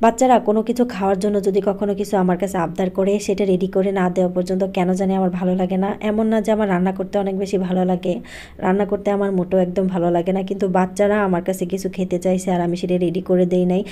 বাচ্চারা কোনো কিছু খাওয়ার জন্য যদি কখনো কিছু আমার কাছে আবদার করে সেটা রেডি করে না দেওয়া পর্যন্ত কেন জানি আমার ভালো লাগে না। এমন না যে আমার রান্না করতে অনেক বেশি ভালো লাগে, রান্না করতে আমার মোটেও একদম ভালো লাগে না, কিন্তু বাচ্চারা আমার কাছে কিছু খেতে চাইছে আর আমি সেটা রেডি করে দেই নাই,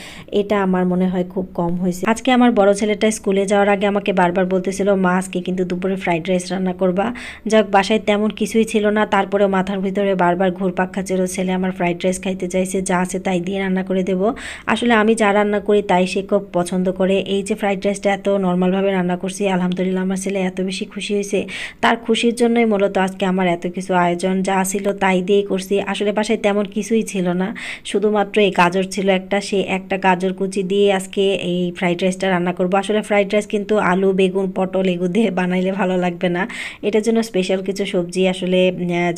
এটা আমার মনে হয় খুব কম হয়েছে। আজকে আমার বড় ছেলেটা স্কুলে যাওয়ার আগে আমাকে বারবার বলতেছিল, মা আজকে কিন্তু দুপুরে ফ্রাইড রাইস রান্না করবা। যাক, বাসায় তেমন কিছুই ছিল না, তারপরেও মাথার ভিতরে বারবার ঘুরপাক খাচ্ছিল ছেলে আমার ফ্রাইড রাইস খাইতে চাইছে, যা আছে তাই দিয়ে রান্না করে দেবো। আসলে আমি যা রান্না করি তাই সে খুব পছন্দ করে। এই যে ফ্রাইড রাইসটা এত নর্মালভাবে রান্না করছি, আলহামদুলিল্লাহ আমার ছেলে এত বেশি খুশি হয়েছে। তার খুশির জন্যই মূলত আজকে আমার এত কিছু আয়োজন, যা ছিল তাই দিয়েই করছি। আসলে বাসায় তেমন কিছুই ছিল না, শুধুমাত্র এই গাজর ছিল একটা, সে একটা গাজর কুচি দিয়ে আজকে এই ফ্রাইড রাইসটা রান্না করব। আসলে ফ্রাইড রাইস কিন্তু আলু, বেগুন, পটল এগুলো দিয়ে বানাইলে ভালো লাগবে না, এটার জন্য স্পেশাল কিছু সবজি আসলে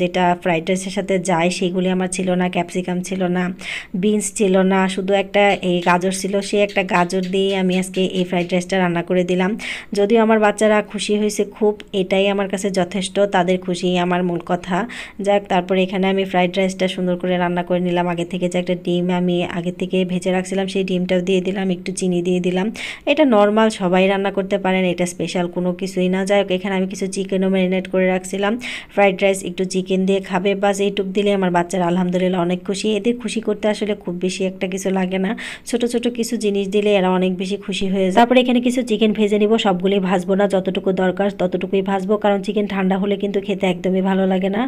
যেটা ফ্রাইড রাইসের সাথে যায় সেগুলি আমার ছিল না। ক্যাপসিকাম ছিল না, বিনস ছিল না, শুধু একটা এই গাজর ছিল, সে একটা গাজর দিয়ে আমি আজকে এই ফ্রাইড রাইসটা রান্না করে দিলাম। যদিও আমার বাচ্চারা খুশি হয়েছে খুব, এটাই আমার কাছে যথেষ্ট, তাদের খুশি আমার মূল কথা। যাক, তারপরে এখানে আমি ফ্রাইড রাইসটা সুন্দর করে রান্না করে নিলাম। আগে থেকে যে একটা ডিম আমি আগে থেকে ভেজে রাখছিলাম সেই ডিমটাও দিয়ে দিলাম, একটু চিনি দিয়ে দিলাম। এটা নর্মাল সবাই রান্না করতে পারেন, এটা স্পেশাল কোনো কিছুই না। যাই হোক, এখানে আমি কিছু চিকেনও ম্যারিনেট করে রাখছিলাম। ফ্রাইড রাইস একটু চিকেন দিয়ে খাবে, বাস এইটুক দিলে আমার বাচ্চারা আলহামদুলিল্লাহ অনেক খুশি। এদের খুশি করতে আসলে খুব বেশি একটা কিছু লাগে না, ছোট ছোট কিছু জিনিস দিলে এরা অনেক বেশি খুশি হয়ে যায়। তারপরে এখানে কিছু চিকেন ভেজে নিব, সবগুলোই ভাজবো না, যতটুকু দরকার ততটুকুই ভাজবো, কারণ চিকেন ঠান্ডা হলে কিন্তু খেতে একদমই ভালো লাগে না।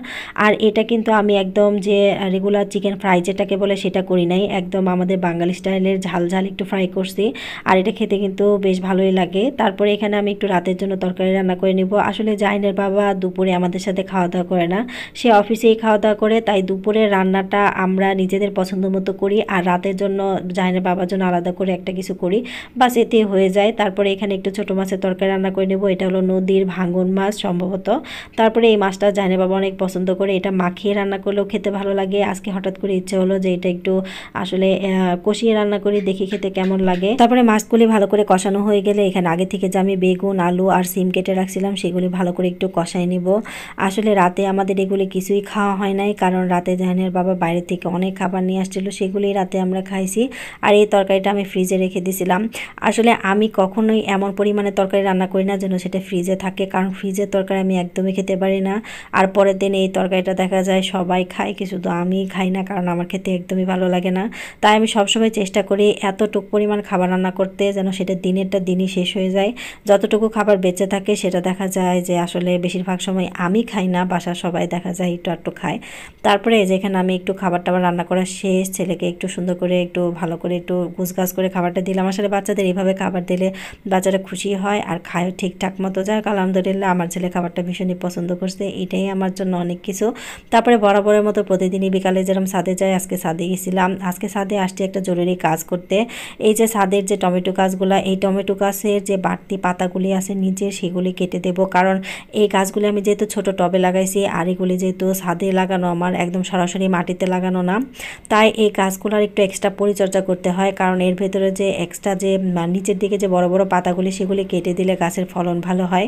আর এটা কিন্তু আমি একদম যে রেগুলার চিকেন ফ্রাই যেটাকে বলে সেটা করি নাই, একদম আমাদের বাঙালি স্টাইলের ঝাল ঝাল একটু ফ্রাই করছি, আর এটা খেতে কিন্তু বেশ ভালোই লাগে। তারপরে এখানে আমি একটু রাতের জন্য তরকারি রান্না করে নিব। আসলে জাহিনের বাবা দুপুরে আমাদের সাথে খাওয়া দাওয়া করে না, সে অফিসেই খাওয়া দাওয়া করে, তাই দুপুরের রান্নাটা আমরা নিজেদের পছন্দ মতো করি, আর রাতের জন্য জাহিনের বাবার জন্য আলাদা করে একটা কিছু করি, বাস এতে হয়ে যায়। তারপরে এখানে একটু ছোটো মাছের তরকারি রান্না করে নেব, এটা হলো নদীর ভাঙন মাছ সম্ভবত। তারপরে এই মাছটা জাহিনের বাবা অনেক পছন্দ করে, এটা মাখিয়ে রান্না করলেও খেতে ভালো লাগে। আজকে হঠাৎ করে ইচ্ছে হলো যে এটা একটু আসলে কষিয়ে রান্না করি, দেখি খেতে কেমন লাগে। তারপরে মাছগুলি ভালো করে কষানো হয়ে গেলে এখানে আগে থেকে যে আমি বেগুন, আলু আর সিম কেটে রাখছিলাম সেগুলি ভালো করে একটু কষাই নিব। আসলে রাতে আমাদের এগুলি কিছুই খাওয়া হয় নাই, কারণ রাতে জাহানের বাবা বাইরে থেকে অনেক খাবার নিয়ে আসছিল, সেগুলি রাতে আমরা খাইছি। আর এই তরকারিটা আমি ফ্রিজে রেখে দিয়েছিলাম। আসলে আমি কখনোই এমন পরিমাণে তরকারি রান্না করি না যেন সেটা ফ্রিজে থাকে, কারণ ফ্রিজের তরকারি আমি একদমই খেতে পারি না। আর পরের দিন এই তরকারিটা দেখা যায় সবাই খায়, কি শুধু আমি খাই না, কারণ আমার খেতে একদমই ভালো লাগে না। তাই আমি সবসময় চেষ্টা করি এতটুক পরিমাণ খাবার রান্না করতে যেন সেটা দিনেরটা দিনই শেষ হয়ে যায়। যতটুকু খাবার বেঁচে থাকে সেটা দেখা যায় যে আসলে বেশিরভাগ সময় আমি খাই না, বাসার সবাই দেখা যায় একটু একটু খায়। তারপরে যেখানে আমি একটু খাবার টাবার রান্না করা শেষ, ছেলেকে একটু সুন্দর করে একটু ভালো করে একটু গুছগাছ করে খাবারটা দিলাম। আসলে বাচ্চাদের এইভাবে খাবার দিলে বাচ্চারা খুশি হয় আর খায়ও ঠিকঠাক মতো। যাক, আলহামদুলিল্লাহ আমার ছেলে খাবারটা ভীষণই পছন্দ করছে, এটাই আমার জন্য অনেক কিছু। তারপরে বরাবরের মতো প্রতিদিনই বিকালে যেরকম ছাদে যাই, আজকে ছাদে গেছিলাম। আজকে ছাদে আসছি একটা জরুরি কাজ করতে। এই যে ছাদের যে টমেটো গাছগুলা, এই টমেটো গাছের যে বাড়তি পাতাগুলি আছে নিচে সেগুলি কেটে দেব, কারণ এই গাছগুলি আমি যেহেতু ছোট টবে লাগাইছি আর এগুলি যেহেতু ছাদে লাগানো, আমার একদম সরাসরি মাটিতে লাগানো না, তাই এই গাছগুলোর একটু এক্সট্রা পরিচর্যা করতে হয়, কারণ এর ভেতরে যে এক্সট্রা যে নিচের দিকে যে বড় বড় পাতাগুলি সেগুলি কেটে দিলে গাছের ফলন ভালো হয়।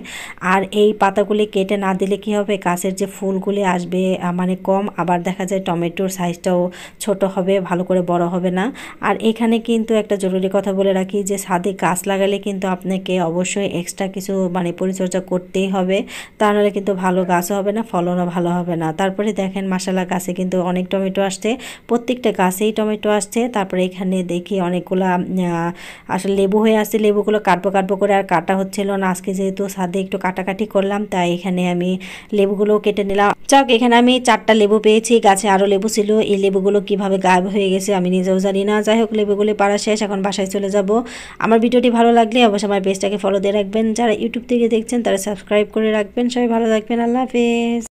আর এই পাতাগুলি কেটে না দিলে কি হবে, গাছের যে ফুলগুলি আসবে মানে কম, আবার দেখা যায় টমেটোর সাইজটাও ছোট হবে, ভালো করে বড় হবে না। আর এখানে কিন্তু একটা জরুরি কথা বলে রাখি যে ছাদে গাছ লাগালে কিন্তু আপনাকে অবশ্যই এক্সট্রা কিছু মানে পরিচর্যা করতেই হবে, তা নাহলে কিন্তু ভালো গাছও হবে না, ফলনও ভালো হবে না। তারপরে দেখেন মাশাআল্লাহ গাছে কিন্তু অনেক টমেটো আসছে, প্রত্যেকটা গাছেই টমেটো আসছে। তারপরে এখানে দেখি অনেকগুলা আসলে লেবু হয়ে আসছে, লেবুগুলো কাটবো করে আর কাটা হচ্ছিল না। আজকে যেহেতু ছাদে একটু কাটাকাটি করলাম, তাই এখানে আমি লেবুগুলো কেটে নিলাম। যাক, এখানে আমি 4টা লেবু পেয়েছি, গাছে আরও লেবু ছিল, এই লেবুগুলো কিভাবে গায়েব হয়ে গেছে আমি নিজেও জানি না। যাই হোক, লেবুগুলি পাড়া শেষ, এখন বাসায় চলে যাব। আমার ভিডিওটি ভালো লাগলে অবশ্যই আমার পেজটাকে ফলো দিয়ে রাখবেন, যারা ইউটিউব থেকে দেখছেন তারা সাবস্ক্রাইব করে রাখবেন। সবাই ভালো থাকবেন, আল্লাহ হাফেজ।